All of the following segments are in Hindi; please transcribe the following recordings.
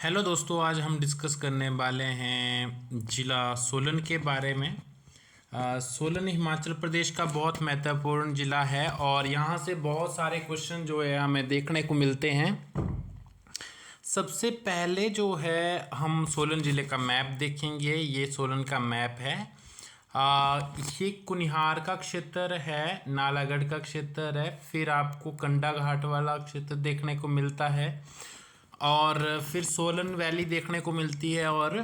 हेलो दोस्तों, आज हम डिस्कस करने वाले हैं जिला सोलन के बारे में। सोलन हिमाचल प्रदेश का बहुत महत्वपूर्ण जिला है और यहाँ से बहुत सारे क्वेश्चन जो है हमें देखने को मिलते हैं। सबसे पहले जो है हम सोलन ज़िले का मैप देखेंगे। ये सोलन का मैप है। ये कुनिहार का क्षेत्र है, नालागढ़ का क्षेत्र है, फिर आपको कंडा घाट वाला क्षेत्र देखने को मिलता है और फिर सोलन वैली देखने को मिलती है और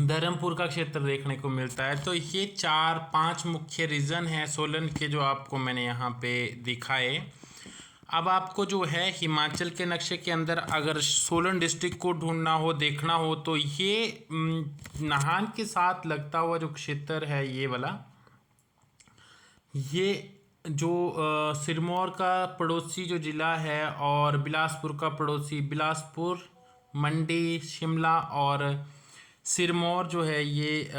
धर्मपुर का क्षेत्र देखने को मिलता है। तो ये 4-5 मुख्य रीजन हैं सोलन के जो आपको मैंने यहाँ पे दिखाए। अब आपको जो है हिमाचल के नक्शे के अंदर अगर सोलन डिस्ट्रिक्ट को ढूंढना हो, देखना हो, तो ये नाहन के साथ लगता हुआ जो क्षेत्र है ये वाला, ये जो सिरमौर का पड़ोसी जो ज़िला है और बिलासपुर का पड़ोसी, बिलासपुर, मंडी, शिमला और सिरमौर जो है ये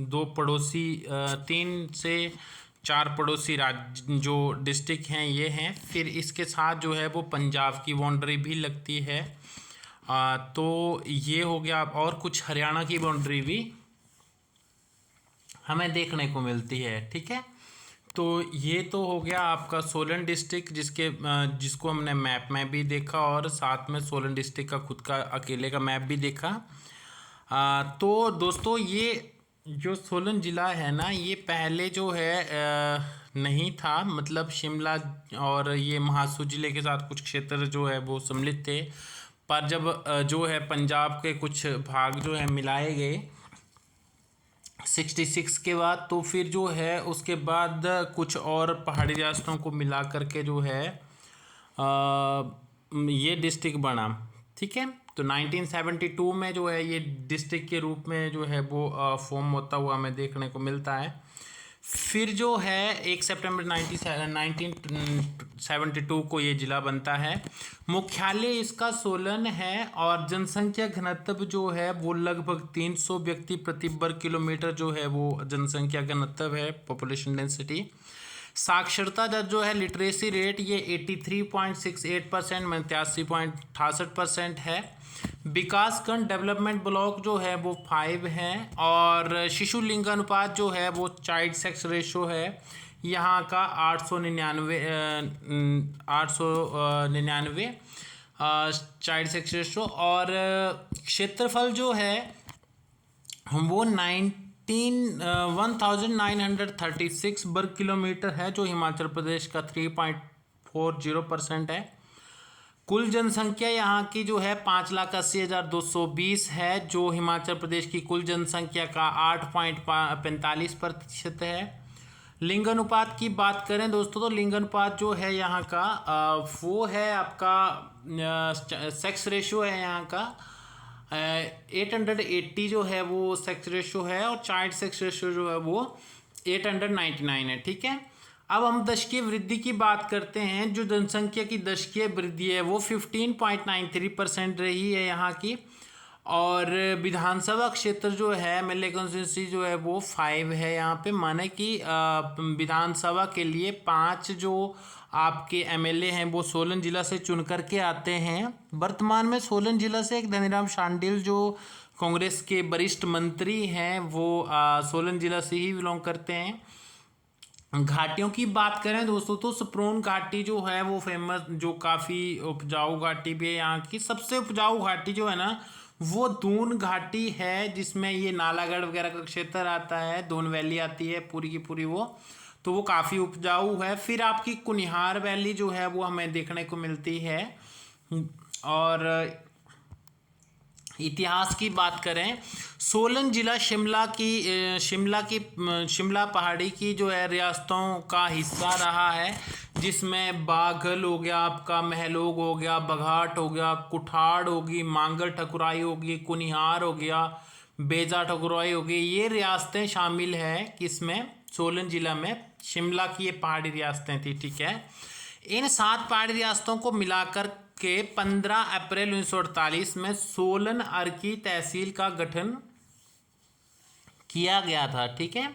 दो पड़ोसी, 3 से 4 पड़ोसी राज्य जो डिस्ट्रिक्ट हैं ये हैं। फिर इसके साथ जो है वो पंजाब की बाउंड्री भी लगती है। तो ये हो गया। और कुछ हरियाणा की बाउंड्री भी हमें देखने को मिलती है। ठीक है, तो ये तो हो गया आपका सोलन डिस्ट्रिक्ट जिसको हमने मैप में भी देखा और साथ में सोलन डिस्ट्रिक्ट का खुद का अकेले का मैप भी देखा। तो दोस्तों ये जो सोलन ज़िला है ना, ये पहले जो है नहीं था, मतलब शिमला और ये महासू ज़िले के साथ कुछ क्षेत्र जो है वो सम्मिलित थे। पर जब जो है पंजाब के कुछ भाग जो है मिलाए गए 66 के बाद, तो फिर जो है उसके बाद कुछ और पहाड़ी रियासतों को मिला करके जो है ये डिस्ट्रिक्ट बना। ठीक है, तो 1972 में जो है ये डिस्ट्रिक्ट के रूप में जो है वो फॉर्म होता हुआ हमें देखने को मिलता है। फिर जो है 1 सितंबर 1972 को ये ज़िला बनता है। मुख्यालय इसका सोलन है और जनसंख्या घनत्व जो है वो लगभग 300 व्यक्ति प्रति वर्ग किलोमीटर जो है वो जनसंख्या घनत्व है, पॉपुलेशन डेंसिटी। साक्षरता दर जो है, लिटरेसी रेट, ये 83.68%, 83.68% है। विकासखंड डेवलपमेंट ब्लॉक जो है वो 5 है और शिशु लिंगानुपात जो है वो चाइल्ड सेक्स रेशो है यहाँ का 899 चाइल्ड सेक्स रेशो। और क्षेत्रफल जो है वो 1936 वर्ग किलोमीटर है, जो हिमाचल प्रदेश का 3.40% है। कुल जनसंख्या यहाँ की जो है 5,80,220 है, जो हिमाचल प्रदेश की कुल जनसंख्या का 8.45% है। लिंगानुपात की बात करें दोस्तों, तो लिंगानुपात जो है यहाँ का वो है आपका सेक्स रेशो है यहाँ का 880 जो है वो सेक्स रेशो है और चाइल्ड सेक्स रेशो जो है वो 899 है। ठीक है, अब हम दशकीय वृद्धि की बात करते हैं। जो जनसंख्या की दशकीय वृद्धि है वो 15.93% रही है यहाँ की। और विधानसभा क्षेत्र जो है एमएलए कॉन्स्टिट्यूंसी जो है वो 5 है यहाँ पे, माने कि विधानसभा के लिए 5 जो आपके एमएलए हैं वो सोलन जिला से चुन करके आते हैं। वर्तमान में सोलन जिला से एक धनीराम शांडिल जो कांग्रेस के वरिष्ठ मंत्री हैं वो सोलन जिला से ही बिलोंग करते हैं। घाटियों की बात करें दोस्तों, तो सप्रोन घाटी जो है वो फेमस, जो काफ़ी उपजाऊ घाटी भी है। यहाँ की सबसे उपजाऊ घाटी जो है ना वो दून घाटी है, जिसमें ये नालागढ़ वगैरह का क्षेत्र आता है, दून वैली आती है पूरी की पूरी वो, तो वो काफ़ी उपजाऊ है। फिर आपकी कुनिहार वैली जो है वो हमें देखने को मिलती है। और इतिहास की बात करें, सोलन जिला शिमला पहाड़ी की जो है रियासतों का हिस्सा रहा है, जिसमें बाघल हो गया, आपका महलोग हो गया, बघाट हो गया, कुठाड़ होगी, मांगल ठकुराई होगी, कुनिहार हो गया, बेजा ठकुराई होगी। ये रियासतें शामिल हैं किसमें, सोलन जिला में। शिमला की ये पहाड़ी रियासतें थी। ठीक है, इन 7 पहाड़ी रियासतों को मिलाकर के 15 अप्रैल 1948 में सोलन अर्की तहसील का गठन किया गया था। ठीक है,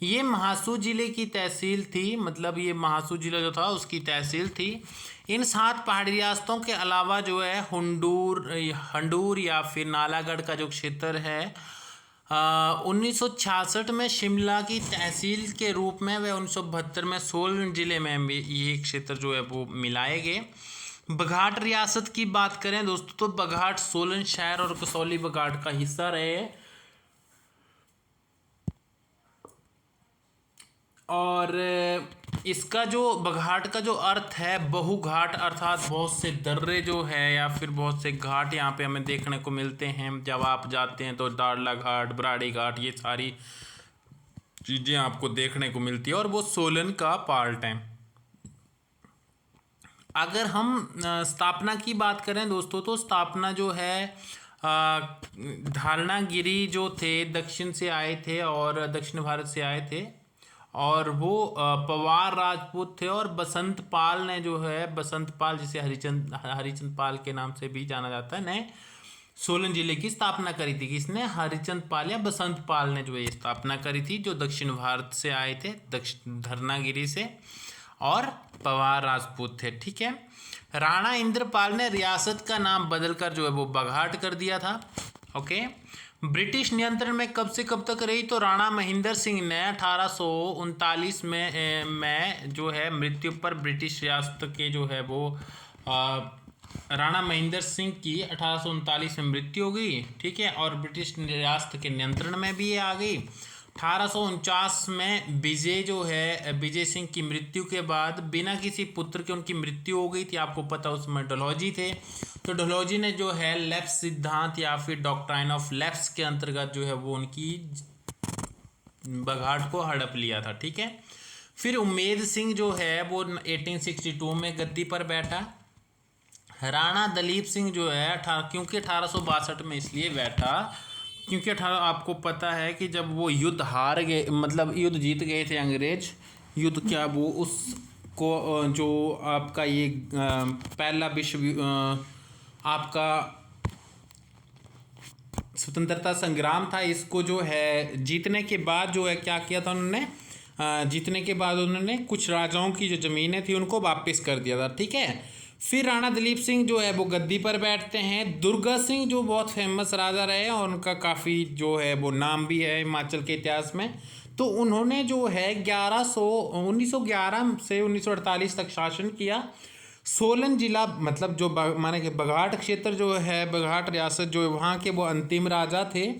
ये महासू जिले की तहसील थी, मतलब ये महासू जिला जो था उसकी तहसील थी। इन 7 पहाड़ी रियासतों के अलावा जो है हंडूर या फिर नालागढ़ का जो क्षेत्र है 1966 में शिमला की तहसील के रूप में व 1972 में सोलन जिले में भी ये क्षेत्र जो है वो मिलाए गए। बघाट रियासत की बात करें दोस्तों तो बघाट सोलन शहर और कसौली बघाट का हिस्सा रहे और इसका जो बघाट का जो अर्थ है बहुघाट अर्थात बहुत से दर्रे जो है या फिर बहुत से घाट यहाँ पे हमें देखने को मिलते हैं। जब आप जाते हैं तो दाड़ला घाट, बराड़ी घाट, ये सारी चीज़ें आपको देखने को मिलती है और वो सोलन का पार्ट है। अगर हम स्थापना की बात करें दोस्तों तो स्थापना जो है धारणागिरी जो थे दक्षिण से आए थे और दक्षिण भारत से आए थे और वो पवार राजपूत थे और बसंत पाल ने जो है बसंत पाल जिसे हरिचंद पाल के नाम से भी जाना जाता है ने सोलन जिले की स्थापना करी थी। किसने? हरिचंद पाल या बसंत पाल ने जो है स्थापना करी थी, जो दक्षिण भारत से आए थे धरनागिरी से और पवार राजपूत थे। ठीक है। राणा इंद्रपाल ने रियासत का नाम बदलकर जो है वो बघाट कर दिया था। ओके। ब्रिटिश नियंत्रण में कब से कब तक रही? तो राणा महेंद्र सिंह ने 1839 में जो है मृत्यु पर ब्रिटिश रियासत के जो है वो राणा महेंद्र सिंह की 1839 में मृत्यु हो गई। ठीक है। और ब्रिटिश रियासत के नियंत्रण में भी ये आ गई। 1849 में विजय सिंह की मृत्यु के बाद बिना किसी पुत्र के उनकी मृत्यु हो गई थी। आपको पता उस समय डलहौजी थे, तो डलहौजी ने जो है लेफ्स सिद्धांत या फिर डॉक्ट्राइन ऑफ लेफ्स के अंतर्गत जो है वो उनकी बघाट को हड़प लिया था। ठीक है। फिर उम्मेद सिंह जो है वो 1862 में गद्दी पर बैठा। राणा दलीप सिंह जो है क्योंकि 1862 में इसलिए बैठा क्योंकि आपको पता है कि जब वो युद्ध हार गए, मतलब युद्ध जीत गए थे अंग्रेज, युद्ध क्या वो उसको जो आपका ये पहला विश्व आपका स्वतंत्रता संग्राम था, इसको जो है जीतने के बाद जो है क्या किया था उन्होंने, जीतने के बाद उन्होंने कुछ राजाओं की जो ज़मीनें थी उनको वापस कर दिया था। ठीक है। फिर राणा दलीप सिंह जो है वो गद्दी पर बैठते हैं। दुर्गा सिंह जो बहुत फेमस राजा रहे और उनका काफ़ी जो है वो नाम भी है हिमाचल के इतिहास में, तो उन्होंने जो है 1911 से 1948 तक शासन किया। सोलन जिला मतलब जो माने कि बघाट क्षेत्र जो है, बघाट रियासत जो है वहाँ के वो अंतिम राजा थे।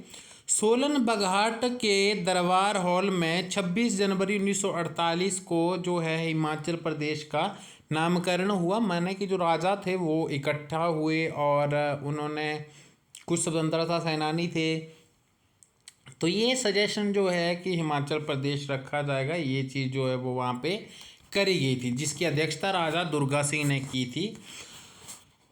सोलन बघाट के दरबार हॉल में 26 जनवरी 1948 को जो है हिमाचल प्रदेश का नामकरण हुआ। माने कि जो राजा थे वो इकट्ठा हुए और उन्होंने कुछ स्वतंत्रता सेनानी थे, तो ये सजेशन जो है कि हिमाचल प्रदेश रखा जाएगा, ये चीज़ जो है वो वहाँ पे करी गई थी, जिसकी अध्यक्षता राजा दुर्गा सिंह ने की थी।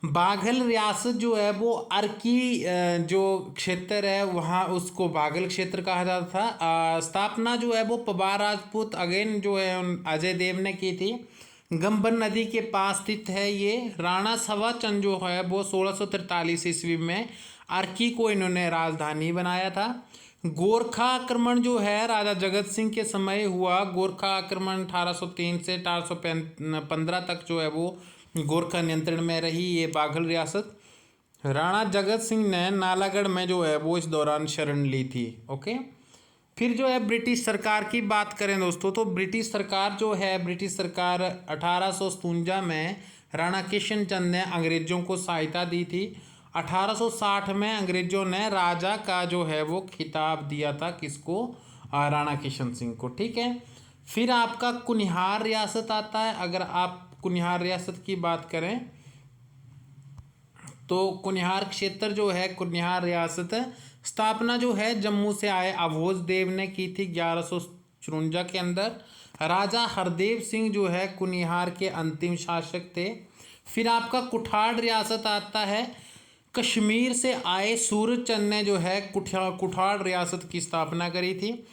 बाघल रियासत जो है वो अर्की जो क्षेत्र है वहाँ उसको बाघल क्षेत्र कहा जाता था। स्थापना जो है वो पवार राजपूत अगेन जो है अजय देव ने की थी। गंभर नदी के पास स्थित है ये। राणा सवाचंद जो है वो 1643 ईस्वी में अर्की को इन्होंने राजधानी बनाया था। गोरखा आक्रमण जो है राजा जगत सिंह के समय हुआ। गोरखा आक्रमण 1803 से 1815 तक जो है वो गोरखा नियंत्रण में रही ये बाघल रियासत। राणा जगत सिंह ने नालागढ़ में जो है वो इस दौरान शरण ली थी। ओके। फिर जो है ब्रिटिश सरकार की बात करें दोस्तों, तो ब्रिटिश सरकार जो है, ब्रिटिश सरकार 1857 में राणा किशनचंद ने अंग्रेज़ों को सहायता दी थी। 1860 में अंग्रेज़ों ने राजा का जो है वो खिताब दिया था, किसको? राणा किशन सिंह को। ठीक है। फिर आपका कुनिहार रियासत आता है। अगर आप कुनिहार रियासत की बात करें तो कुनिहार क्षेत्र जो है, कुनिहार रियासत स्थापना जो है जम्मू से आए अवोज देव ने की थी 1154 के अंदर। राजा हरदेव सिंह जो है कुनिहार के अंतिम शासक थे। फिर आपका कुठाड़ रियासत आता है। कश्मीर से आए सूरजचंद ने जो है कुठाड़ रियासत की स्थापना करी थी।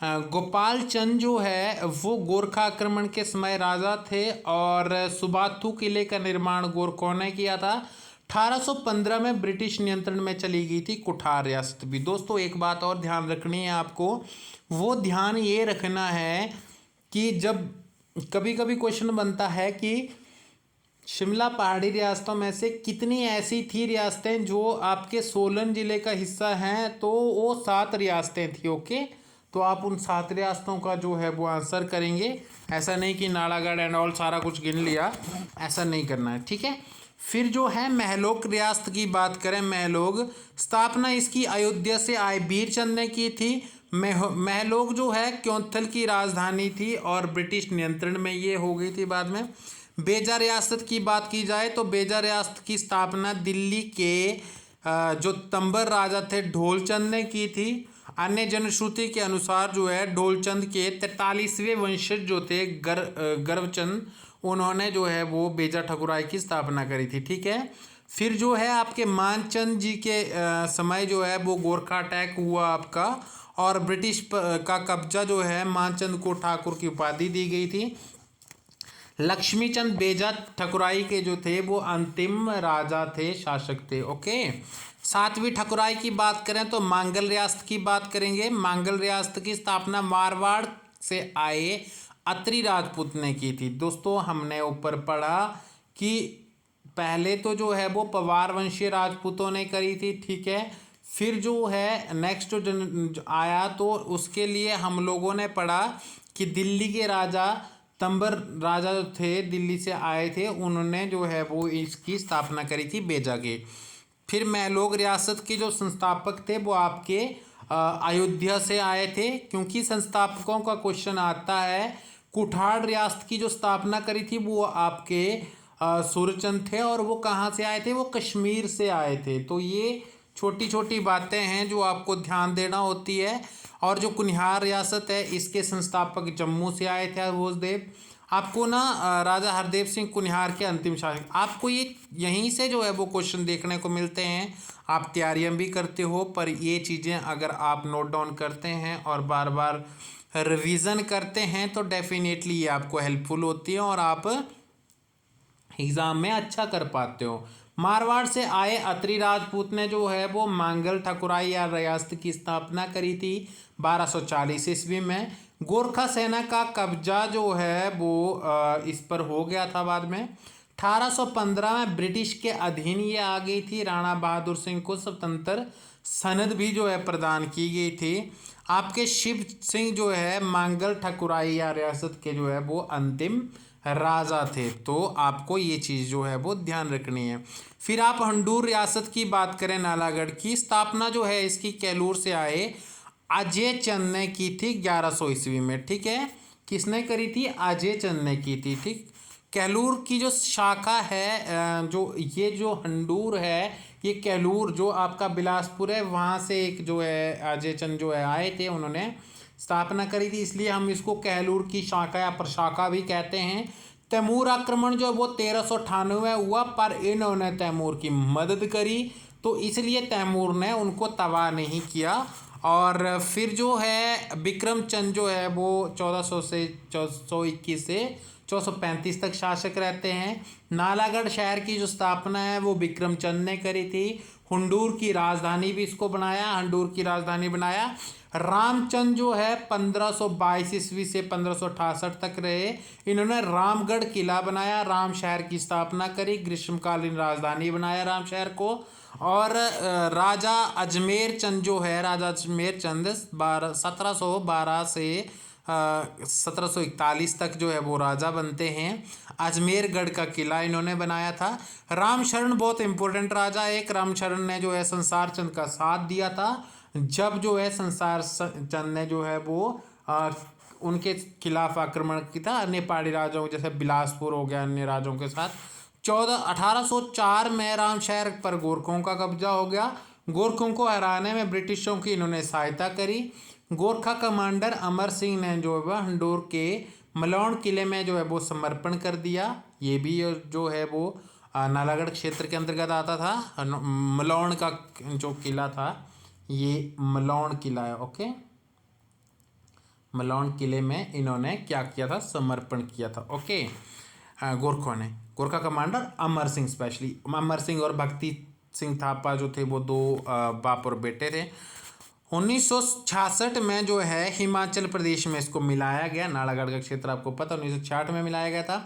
गोपाल चंद जो है वो गोरखा आक्रमण के समय राजा थे और सुबाथू किले का निर्माण गोरखों ने किया था। 1815 में ब्रिटिश नियंत्रण में चली गई थी कुठार रियासत भी। दोस्तों एक बात और ध्यान रखनी है आपको, वो ध्यान ये रखना है कि जब कभी कभी क्वेश्चन बनता है कि शिमला पहाड़ी रियासतों में से कितनी ऐसी थी रियासतें जो आपके सोलन जिले का हिस्सा हैं? तो वो 7 रियासतें थी। ओके, तो आप उन 7 रियासतों का जो है वो आंसर करेंगे। ऐसा नहीं कि नालागढ़ एंड ऑल सारा कुछ गिन लिया, ऐसा नहीं करना है, ठीक है। फिर जो है महलोक रियासत की बात करें, महलोग स्थापना इसकी अयोध्या से आए बीरचंद ने की थी। महलोग जो है क्योंथल की राजधानी थी और ब्रिटिश नियंत्रण में ये हो गई थी बाद में। बेजा रियासत की बात की जाए तो बेजा रियासत की स्थापना दिल्ली के जो तंबर राजा थे ढोलचंद ने की थी। अन्य जनश्रुति के अनुसार जो है ढोलचंद के 43वें वंशज जो थे गर्वचंद, उन्होंने जो है वो बेजा ठकुराई की स्थापना करी थी, ठीक है। फिर जो है आपके मानचंद जी के समय जो है वो गोरखा अटैक हुआ आपका, और ब्रिटिश का कब्जा जो है मानचंद को ठाकुर की उपाधि दी गई थी। लक्ष्मीचंद बेजा ठकुराई के जो थे वो अंतिम राजा थे, शासक थे। ओके, 7वीं ठकुराई की बात करें तो मांगल रियासत की बात करेंगे। मांगल रियासत की स्थापना मारवाड़ से आए अत्रि राजपूत ने की थी। दोस्तों हमने ऊपर पढ़ा कि पहले तो जो है वो पवार वंशीय राजपूतों ने करी थी, ठीक है। फिर जो है नेक्स्ट जो आया तो उसके लिए हम लोगों ने पढ़ा कि दिल्ली के राजा तंबर राजा जो थे दिल्ली से आए थे, उन्होंने जो है वो इसकी स्थापना करी थी बेजा के। फिर महलोग रियासत के जो संस्थापक थे वो आपके अयोध्या से आए थे, क्योंकि संस्थापकों का क्वेश्चन आता है। कुठाड़ रियासत की जो स्थापना करी थी वो आपके सूर्यचंद थे, और वो कहाँ से आए थे? वो कश्मीर से आए थे। तो ये छोटी छोटी बातें हैं जो आपको ध्यान देना होती है। और जो कुनिहार रियासत है इसके संस्थापक जम्मू से आए थे भोजदेव। आपको ना राजा हरदेव सिंह कुनिहार के अंतिम शासक, आपको ये यहीं से जो है वो क्वेश्चन देखने को मिलते हैं। आप तैयारियां भी करते हो, पर ये चीज़ें अगर आप नोट डाउन करते हैं और बार बार रिवीजन करते हैं तो डेफिनेटली ये आपको हेल्पफुल होती है और आप एग्ज़ाम में अच्छा कर पाते हो। मारवाड़ से आए अत्रि राजपूत ने जो है वो मांगल ठकुराई या रियासत की स्थापना करी थी 1240 ईस्वी में। गोरखा सेना का कब्जा जो है वो इस पर हो गया था बाद में। 1815 में ब्रिटिश के अधीन ये आ गई थी। राणा बहादुर सिंह को स्वतंत्र सनद भी जो है प्रदान की गई थी। आपके शिव सिंह जो है मांगल ठकुराई या रियासत के जो है वो अंतिम राजा थे। तो आपको ये चीज़ जो है वो ध्यान रखनी है। फिर आप हंडूर रियासत की बात करें, नालागढ़ की स्थापना जो है इसकी कैलूर से आए अजय चंद ने की थी 1100 ईस्वी में, ठीक है। किसने करी थी? अजय चंद ने की थी, ठीक। कैलूर की जो शाखा है, जो ये जो हंडूर है, ये कैलूर जो आपका बिलासपुर है वहाँ से एक जो है अजय चंद जो है आए थे, उन्होंने स्थापना करी थी, इसलिए हम इसको कैलूर की शाखा या प्रशाखा भी कहते हैं। तैमूर आक्रमण जो वो 1398 हुआ, पर इन्होंने तैमूर की मदद करी, तो इसलिए तैमूर ने उनको तबाह नहीं किया। और फिर जो है विक्रम चंद जो है वो 1400 से 1421 से 1435 तक शासक रहते हैं। नालागढ़ शहर की जो स्थापना है वो विक्रम चंद ने करी थी। हंडूर की राजधानी भी इसको बनाया, हंडूर की राजधानी बनाया। रामचंद जो है 1522 ईस्वी से 1568 तक रहे। इन्होंने रामगढ़ किला बनाया, राम शहर की स्थापना करी, ग्रीष्मकालीन राजधानी बनाया राम शहर को। और राजा अजमेर चंद जो है, राजा अजमेर चंद 1712 से 1741 तक जो है वो राजा बनते हैं। अजमेरगढ़ का किला इन्होंने बनाया था। रामशरण बहुत इंपॉर्टेंट राजा है। एक रामशरण ने जो है संसार चंद का साथ दिया था जब जो है संसार चंद ने जो है वो उनके खिलाफ आक्रमण किया था अन्य पहाड़ी राजाओं जैसे बिलासपुर हो गया, अन्य राजाओं के साथ। 1804 में रामशहर पर गोरखों का कब्जा हो गया। गोरखों को हराने में ब्रिटिशों की इन्होंने सहायता करी। गोरखा कमांडर अमर सिंह ने जो है हंडूर के मलौन किले में जो है वो समर्पण कर दिया। ये भी जो है वो नालागढ़ क्षेत्र के अंतर्गत आता था। मलौन का जो किला था ये मलौन किला है, ओके। मलौन किले में इन्होंने क्या किया था? समर्पण किया था, ओके। गोरखों ने, गोरखा कमांडर अमर सिंह, स्पेशली अमर सिंह और भक्ति सिंह थापा जो थे वो दो बाप और बेटे थे। 1966 में जो है हिमाचल प्रदेश में इसको मिलाया गया। नालागढ़ का क्षेत्र आपको पता 1966 में मिलाया गया था।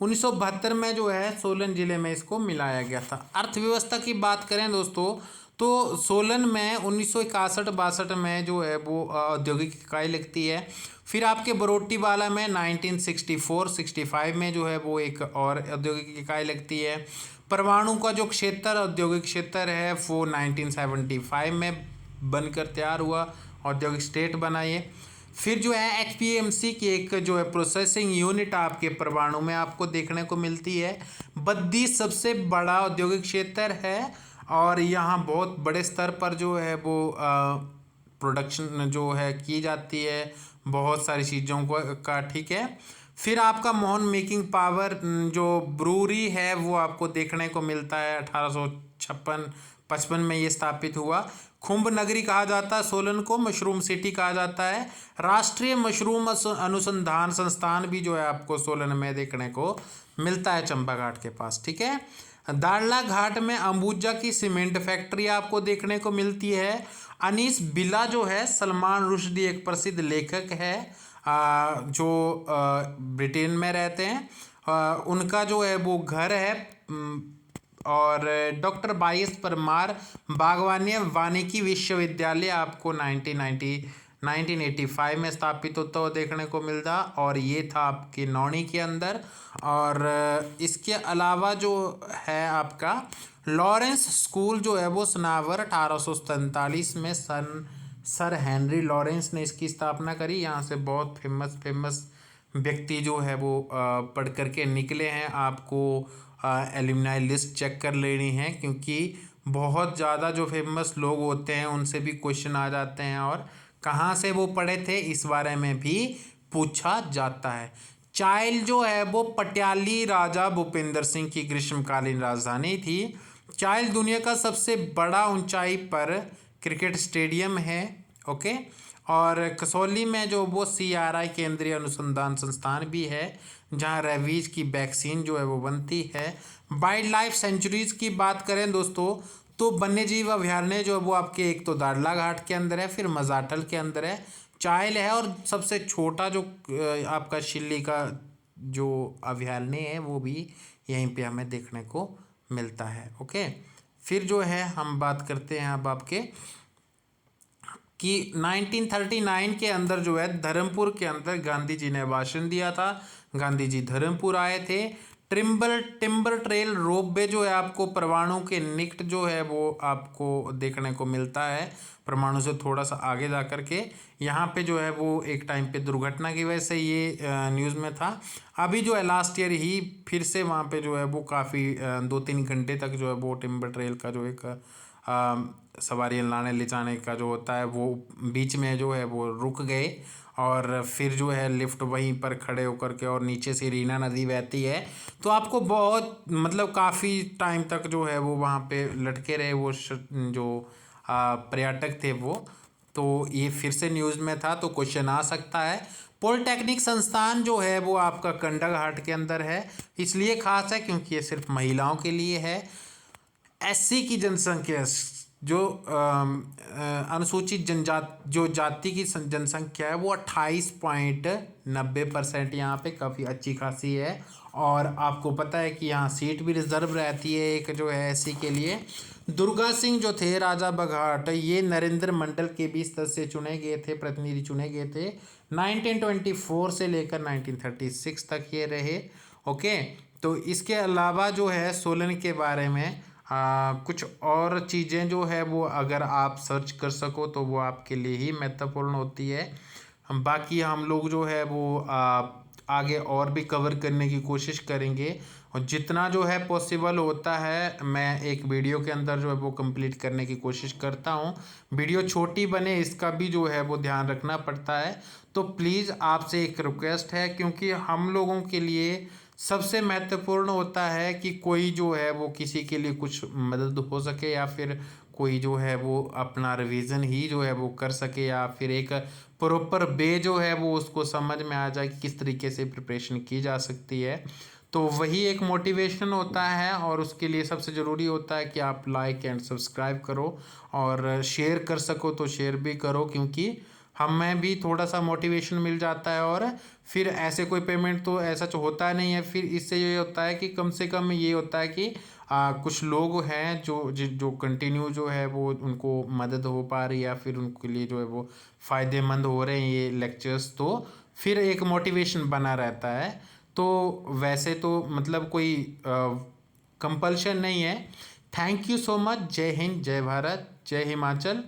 1972 में जो है सोलन जिले में इसको मिलाया गया था। अर्थव्यवस्था की बात करें दोस्तों, तो सोलन में 1961-62 में जो है वो औद्योगिक इकाई लगती है। फिर आपके बरोटीवाला में 1964-65 में जो है वो एक और औद्योगिक इकाई लगती है। परमाणु का जो क्षेत्र औद्योगिक क्षेत्र है वो 1975 में बनकर तैयार हुआ, औद्योगिक स्टेट बना ये। फिर जो है HPMC की एक जो है प्रोसेसिंग यूनिट आपके परमाणु में आपको देखने को मिलती है। बद्दी सबसे बड़ा औद्योगिक क्षेत्र है और यहाँ बहुत बड़े स्तर पर जो है वो प्रोडक्शन जो है की जाती है बहुत सारी चीज़ों को का, ठीक है। फिर आपका मोहन मेकिंग पावर जो ब्रूरी है वो आपको देखने को मिलता है 1856-55 में ये स्थापित हुआ। खुम्ब नगरी कहा जाता है सोलन को, मशरूम सिटी कहा जाता है। राष्ट्रीय मशरूम अनुसंधान संस्थान भी जो है आपको सोलन में देखने को मिलता है चंबा घाट के पास, ठीक है। दाड़ला घाट में अंबुजा की सीमेंट फैक्ट्री आपको देखने को मिलती है। अनीस बिला जो है सलमान रुश्दी एक प्रसिद्ध लेखक है जो ब्रिटेन में रहते हैं, उनका जो है वो घर है। और डॉक्टर बाईस परमार बागवानी वानिकी विश्वविद्यालय आपको 1985 में स्थापित होता हुआ देखने को मिलता, और ये था आपके नौणी के अंदर। और इसके अलावा जो है आपका लॉरेंस स्कूल जो है वो सनावर 1847 में सर हेनरी लॉरेंस ने इसकी स्थापना करी। यहाँ से बहुत फेमस व्यक्ति जो है वो पढ़ करके निकले हैं। आपको एलुमनाई लिस्ट चेक कर लेनी है क्योंकि बहुत ज़्यादा जो फेमस लोग होते हैं उनसे भी क्वेश्चन आ जाते हैं और कहाँ से वो पढ़े थे इस बारे में भी पूछा जाता है। चाइल जो है वो पटियाली राजा भूपेंद्र सिंह की ग्रीष्मकालीन राजधानी थी। चाइल दुनिया का सबसे बड़ा ऊंचाई पर क्रिकेट स्टेडियम है, ओके। और कसौली में जो वो CRI केंद्रीय अनुसंधान संस्थान भी है जहाँ रेबीज की वैक्सीन जो है वो बनती है। वाइल्ड लाइफ सेंचुरीज की बात करें दोस्तों तो वन्यजीव अभयारण्य जो है वो आपके एक तो दाड़ला घाट के अंदर है, फिर मजाटल के अंदर है, चाइल है, और सबसे छोटा जो आपका शिल्ली का जो अभयारण्य है वो भी यहीं पे हमें देखने को मिलता है, ओके। फिर जो है हम बात करते हैं अब आपके कि 1939 के अंदर जो है धर्मपुर के अंदर गांधी जी ने भाषण दिया था। गांधी जी धर्मपुर आए थे। टिम्बर ट्रेल रोपवे जो है आपको परमाणु के निकट जो है वो आपको देखने को मिलता है, परमाणु से थोड़ा सा आगे जा कर के। यहाँ पे जो है वो एक टाइम पे दुर्घटना की वजह से ये न्यूज़ में था। अभी जो है लास्ट ईयर ही फिर से वहाँ पे जो है वो काफ़ी 2-3 घंटे तक जो है वो टिम्बर ट्रेल का जो एक सवारी लाने ले जाने का जो होता है वो बीच में जो है वो रुक गए, और फिर जो है लिफ्ट वहीं पर खड़े होकर के, और नीचे से रीना नदी बहती है तो आपको बहुत मतलब काफ़ी टाइम तक जो है वो वहाँ पे लटके रहे वो जो पर्यटक थे वो। तो ये फिर से न्यूज़ में था तो क्वेश्चन आ सकता है। पॉलिटेक्निक संस्थान जो है वो आपका कंडा घाट के अंदर है, इसलिए खास है क्योंकि ये सिर्फ महिलाओं के लिए है। SC की जनसंख्या जो अनुसूचित जो जाति की जनसंख्या है वो 28.90% यहाँ पे काफ़ी अच्छी खासी है। और आपको पता है कि यहाँ सीट भी रिजर्व रहती है एक जो है SC के लिए। दुर्गा सिंह जो थे राजा बघाट, ये नरेंद्र मंडल के भी स्तर से चुने गए थे, प्रतिनिधि चुने गए थे। 1924 से लेकर 1936 तक ये रहे, ओके। तो इसके अलावा जो है सोलन के बारे में कुछ और चीज़ें जो है वो अगर आप सर्च कर सको तो वो आपके लिए ही महत्वपूर्ण होती है। बाकी हम लोग जो है वो आगे और भी कवर करने की कोशिश करेंगे, और जितना जो है पॉसिबल होता है मैं एक वीडियो के अंदर जो है वो कंप्लीट करने की कोशिश करता हूँ। वीडियो छोटी बने इसका भी जो है वो ध्यान रखना पड़ता है। तो प्लीज़ आपसे एक रिक्वेस्ट है, क्योंकि हम लोगों के लिए सबसे महत्वपूर्ण होता है कि कोई जो है वो किसी के लिए कुछ मदद हो सके, या फिर कोई जो है वो अपना रिवीजन ही जो है वो कर सके, या फिर एक प्रॉपर वे जो है वो उसको समझ में आ जाए कि किस तरीके से प्रिपरेशन की जा सकती है। तो वही एक मोटिवेशन होता है, और उसके लिए सबसे ज़रूरी होता है कि आप लाइक एंड सब्सक्राइब करो, और शेयर कर सको तो शेयर भी करो, क्योंकि हमें भी थोड़ा सा मोटिवेशन मिल जाता है। और फिर ऐसे कोई पेमेंट तो ऐसा तो होता नहीं है, फिर इससे ये होता है कि कम से कम ये होता है कि कुछ लोग हैं जो कंटिन्यू जो है वो उनको मदद हो पा रही है, या फिर उनके लिए जो है वो फ़ायदेमंद हो रहे हैं ये लेक्चर्स, तो फिर एक मोटिवेशन बना रहता है। तो वैसे तो मतलब कोई कंपल्शन नहीं है। Thank you so much. जय हिंद, जय भारत, जय हिमाचल।